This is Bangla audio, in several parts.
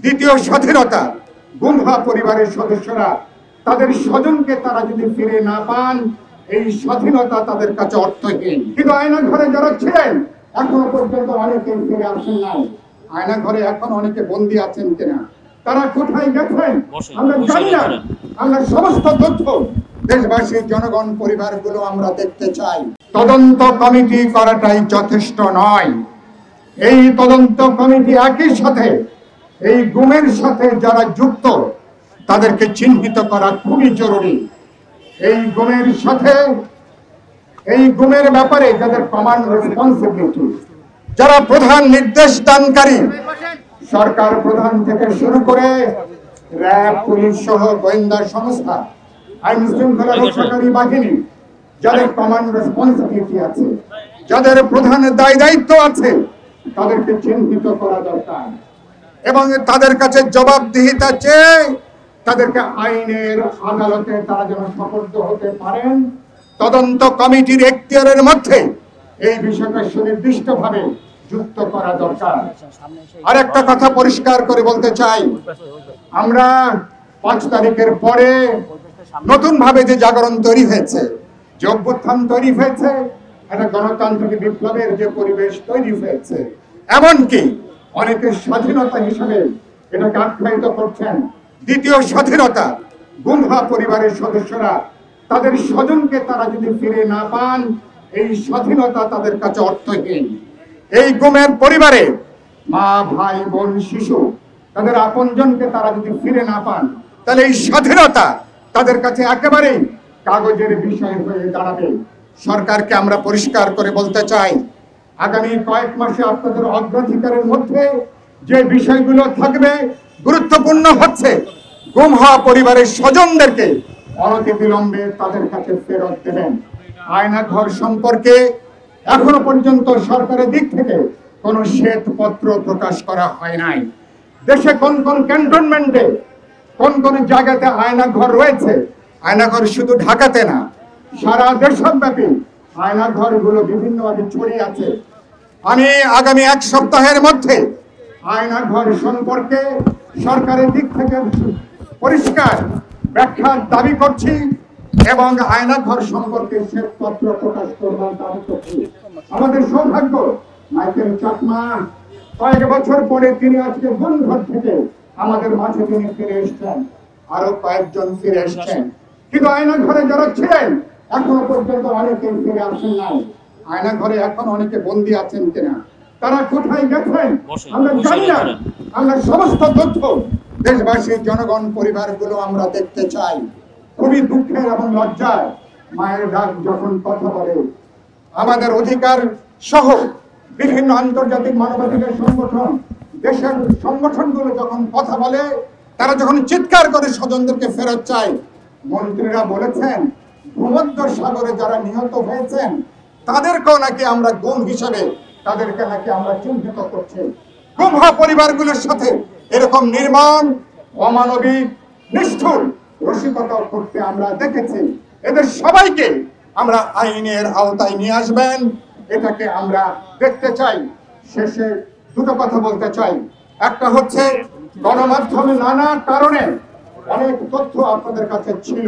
দ্বিতীয় স্বাধীনতা গুমহা পরিবারের সদস্যরা তাদের স্বজনকে তারা যদি ফিরে না পান, এই স্বাধীনতা তাদের কাছে অর্থহীন। কিন্তু আয়না ঘরে যারা ছিলেন এখনো পর্যন্ত অনেকে ফিরে আসেন নাই। আয়না ঘরে এখন অনেকে বন্দী আছেন কিনা, তারা কোথায় গেছেন আমরা জানি না। আমরা সমস্ত তথ্য দেশবাসী, জনগণ, পরিবারগুলো আমরা দেখতে চাই। তদন্ত কমিটি করাটাই যথেষ্ট নয়। এই তদন্ত কমিটি একই সাথে এই গুমের সাথে যারা যুক্ত তাদেরকে চিহ্নিত করা খুবই জরুরি। এই গুমের সাথে, এই গুমের ব্যাপারে যাদের কমান্ড রেসপন্সিবিলিটি, যারা প্রধান নির্দেশ দানকারী, সরকার প্রধান থেকে শুরু করে র্যাব, পুলিশ সহ গোয়েন্দা সংস্থা, আইন শৃঙ্খলা রক্ষাকারী বাহিনী, যাদের কমান্ড রেসপন্সিবিলিটি আছে, যাদের প্রধান দায় দায়িত্ব আছে, তাদেরকে চিহ্নিত করা দরকার এবং তাদের কাছে জবাবদিহিতা চেয়ে তাদেরকে আইনের আদালতে তারা যেন সোপর্দ হতে পারেন। তদন্ত কমিটির এখতিয়ারের মধ্যে এই বিষয়টা সুনির্দিষ্টভাবে যুক্ত করা দরকার। আর একটা কথা পরিষ্কার করে বলতে চাই, আমরা 5 তারিখের পরে নতুন ভাবে যে জাগরণ তৈরি হয়েছে, যে অভ্যুত্থান তৈরি হয়েছে, একটা গণতান্ত্রিক বিপ্লবের যে পরিবেশ তৈরি হয়েছে, এমনকি অনেকে স্বাধীনতা হিসেবে এটাকে আখ্যায়িত করছেন। দ্বিতীয় স্বাধীনতা গুমহা পরিবারের সদস্যরা তাদের স্বজনকে তারা যদি ফিরে না পান, এই স্বাধীনতা তাদের কাছে অর্থহীন। এই গুমের পরিবারে মা, ভাই, বোন, শিশু, তাদের আপনজনকে তারা যদি ফিরে না পান, তাহলে এই স্বাধীনতা তাদের কাছে একেবারেই কাগজের বিষয় হয়ে দাঁড়াবে। সরকারকে আমরা পরিষ্কার করে বলতে চাই, আগামী কয়েক মাসে আপনাদের অগ্রাধিকারের মধ্যে যে বিষয়গুলো থাকবে গুরুত্বপূর্ণ হচ্ছে গুম হওয়া পরিবারের স্বজনদেরকে অনতিবিলম্বে তাদের কাছে ফেরত দেবেন। আয়না ঘর সম্পর্কে এখনো পর্যন্ত সরকারের দিক থেকে কোনো শ্বেতপত্র প্রকাশ করা হয় নাই। দেশে কোন কোন ক্যান্টনমেন্টে কোন কোন জায়গাতে আয়না ঘর রয়েছে, আয়না ঘর শুধু ঢাকাতে না, সারা দেশব্যাপী আয়না ঘরগুলো বিভিন্নভাবে ছড়িয়ে আছে। আমি আগামী 1 সপ্তাহের মধ্যে আয়না ঘর সম্পর্কে সরকারের দিক থেকে পরিষ্কার ব্যাখ্যার দাবি করছি এবং আয়না ঘর সম্পর্কে শ্বেতপত্র প্রকাশ করবার দাবি করছি। আমাদের সৌভাগ্য, মাইকেল চাকমা কয়েক বছর পরে তিনি আজকে গুমঘর থেকে আমাদের মাঝে তিনি ফিরে এসছেন, আরো কয়েকজন ফিরে এসছেন। কিন্তু আয়না ঘরে যারা ছিলেন এখনো পর্যন্ত অনেকে ফিরে আসেন নাই। আয়না ঘরে এখন অনেকে বন্দী আছেন কিনা, তারা কোথায় গেছেন আমরা জানি না। আমরা সমস্ত তথ্য দেশবাসী, জনগণ, পরিবারগুলো আমরা দেখতে চাই। খুবই দুঃখের এবং লজ্জায় মায়ের ডাক যখন কথা বলে, আমাদের অধিকার সহ বিভিন্ন আন্তর্জাতিক মানবাধিকার সংগঠন, দেশের সংগঠনগুলো যখন কথা বলে, তারা যখন চিৎকার করে স্বজনদেরকে ফেরত চায়, মন্ত্রীরা বলেছেন ভূমধ্য সাগরে যারা নিহত হয়েছেন তাদেরকেও নাকি আমরা গুম হিসেবে তাদেরকে নাকি আমরা চিহ্নিত করছি। গুম হওয়া পরিবারগুলোর সাথে এরকম নির্মম, অমানবিক, নিষ্ঠুর রসিকতা করতে আমরা দেখেছি। এদের সবাইকে আমরা আইনের আওতায় নিয়ে আসবেন, এটাকে আমরা দেখতে চাই। শেষে দুটো কথা বলতে চাই। একটা হচ্ছে, গণমাধ্যমে নানা কারণে অনেক তথ্য আপনাদের কাছে ছিল,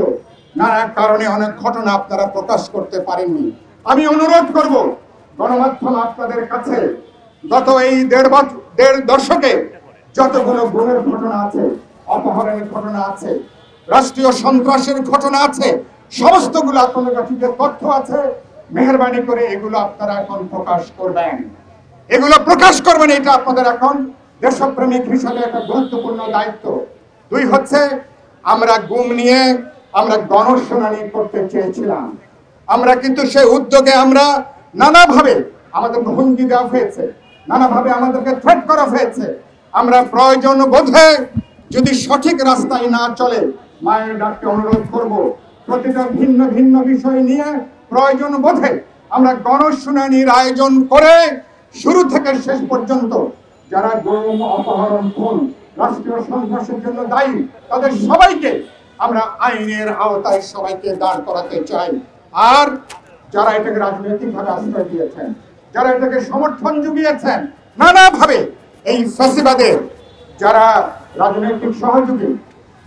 নানা কারণে অনেক ঘটনা আপনারা প্রকাশ করতে পারেননি। আমি অনুরোধ করব, গণমাধ্যম আপনাদের কাছে গত এই দেড় দশকে যতগুলো গুমের ঘটনা আছে, অপহরণের ঘটনা আছে, রাষ্ট্রীয় সন্ত্রাসের ঘটনা আছে, সমস্তগুলো আপনাদের কাছে যে তথ্য আছে, মেহেরবানি করে এগুলো আপনারা এখন প্রকাশ করবেন। এগুলো প্রকাশ করবেন, এটা আপনাদের এখন দেশপ্রেমিক হিসাবে একটা গুরুত্বপূর্ণ দায়িত্ব। 2 হচ্ছে, আমরা গুম নিয়ে আমরা গণশুনানি করতে চেয়েছিলাম। আমরা কিন্তু সেই উদ্যোগে আমরা নানাভাবে আমাদেরকে হুমকি দেওয়া হয়েছে, নানাভাবে আমাদেরকে থ্রেট করা হয়েছে। আমরা প্রয়োজন বোধে যদি সঠিক রাস্তায় না চলে, মায়ের ডাককে অনুরোধ করব, প্রতিটা ভিন্ন ভিন্ন বিষয় নিয়ে প্রয়োজন বোধে আমরা গণশুনানির আয়োজন করে শুরু থেকে শেষ পর্যন্ত যারা গুম, অপহরণ, খুন, রাষ্ট্রীয় সন্ত্রাসের জন্য দায়ী, তাদের সবাইকে আমরা আইনের আওতায় সবাইকে দাঁড় করাতে চাই। আর যারা এটাকে রাজনৈতিকভাবে আশ্রয় দিয়েছেন, যারা এটাকে সমর্থন জুগিয়েছেন, নানাভাবে এই ফ্যাসিবাদের যারা রাজনৈতিক সহযোগী,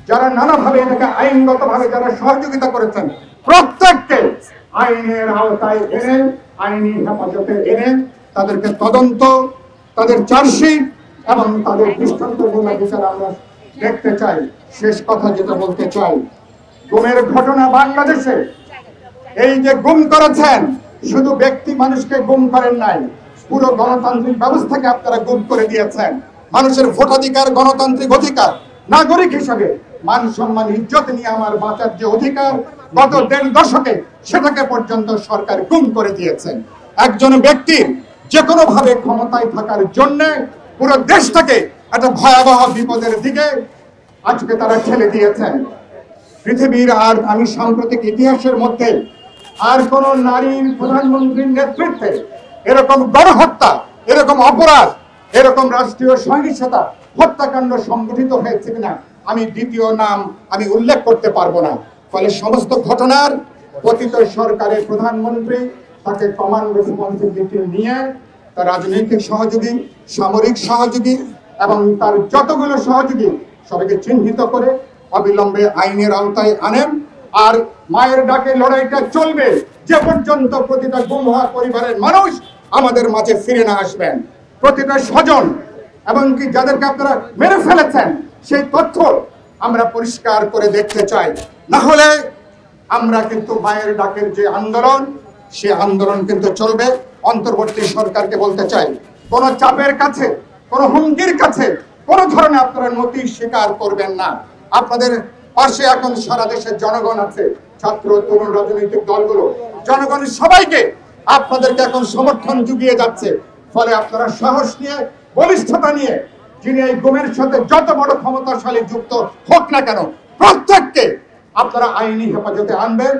যারা নানাভাবে এটাকে আইনগতভাবে যারা সহযোগিতা করেছেন, প্রত্যেককে আইনের আওতায় এনে, আইনি হেফাজতে এনে তাদেরকে তদন্ত, তাদের চার্জশিট এবং তাদের দৃষ্টান্তমূলক বিচার আমরা দেখতে চাই। শেষ কথা যেটা বলতে চাই, গুমের ঘটনা বাংলাদেশে এই যে গুম করেছেন, শুধু ব্যক্তি মানুষকে গুম করেন নাই, পুরো গণতান্ত্রিক ব্যবস্থাকে আপনারা গুম করে দিয়েছেন। মানুষের ভোটাধিকার, গণতান্ত্রিক অধিকার, নাগরিক হিসাবে মান সম্মান ইজ্জত নিয়ে আমার বাঁচার যে অধিকার, গত 1.5 দশকে সেটাকে পর্যন্ত সরকার গুম করে দিয়েছেন। একজন ব্যক্তির যে কোনো ভাবে ক্ষমতায় থাকার জন্য পুরো দেশটাকে একটা ভয়াবহ বিপদের দিকে আজকে তারা ঠেলে দিয়েছেন। পৃথিবীর আর আমি সাম্প্রতিক ইতিহাসের মধ্যে আর কোন নারীর প্রধানমন্ত্রীর নেতৃত্বে এরকম গণহত্যা, এরকম অপরাধ, এরকম রাষ্ট্রীয় সহিংসতা, হত্যাকাণ্ড সংগঠিত হয়েছে কিনা আমি দ্বিতীয় নাম আমি উল্লেখ করতে পারবো না। ফলে সমস্ত ঘটনার পতিত সরকারের প্রধানমন্ত্রী তাকে কমান্ড রেসপন্সিবিলিটি নিয়ে তার রাজনৈতিক সহযোগী, সামরিক সহযোগী এবং তার যতগুলো সহযোগী সবাইকে চিহ্নিত করে অবিলম্বে আইনের আওতায় আনেন। আর মায়ের ডাকে লড়াইটা চলবে যে পর্যন্ত প্রতিটা গুম হওয়া পরিবারের মানুষ আমাদের মাঝে ফিরে না আসবেন। প্রতিটা স্বজন এবং কি যাদেরকে আপনারা মেরে ফেলেছেন সেই তথ্য আমরা পরিষ্কার করে দেখতে চাই। না হলে আমরা কিন্তু মায়ের ডাকের যে আন্দোলন, সে আন্দোলন কিন্তু চলবে। অন্তর্বর্তী সরকারকে বলতে চাই, কোন চাপের কাছে, কোন হুমকির কাছে কোন ধরনের আপনারা নতি স্বীকার করবেন না। আপনাদের পাশে এখন সারা দেশের জনগণ আছে, ছাত্র, তরুণ, রাজনৈতিক দলগুলো, জনগণ সবাইকে আপনাদেরকে এখন সমর্থন জুগিয়ে যাচ্ছে। ফলে আপনারা সাহস নিয়ে, বলিষ্ঠতা নিয়ে, যিনি এই গুমের সাথে যত বড় ক্ষমতাশালী যুক্ত হোক না কেন, প্রত্যেককে আপনারা আইনি হেফাজতে আনবেন।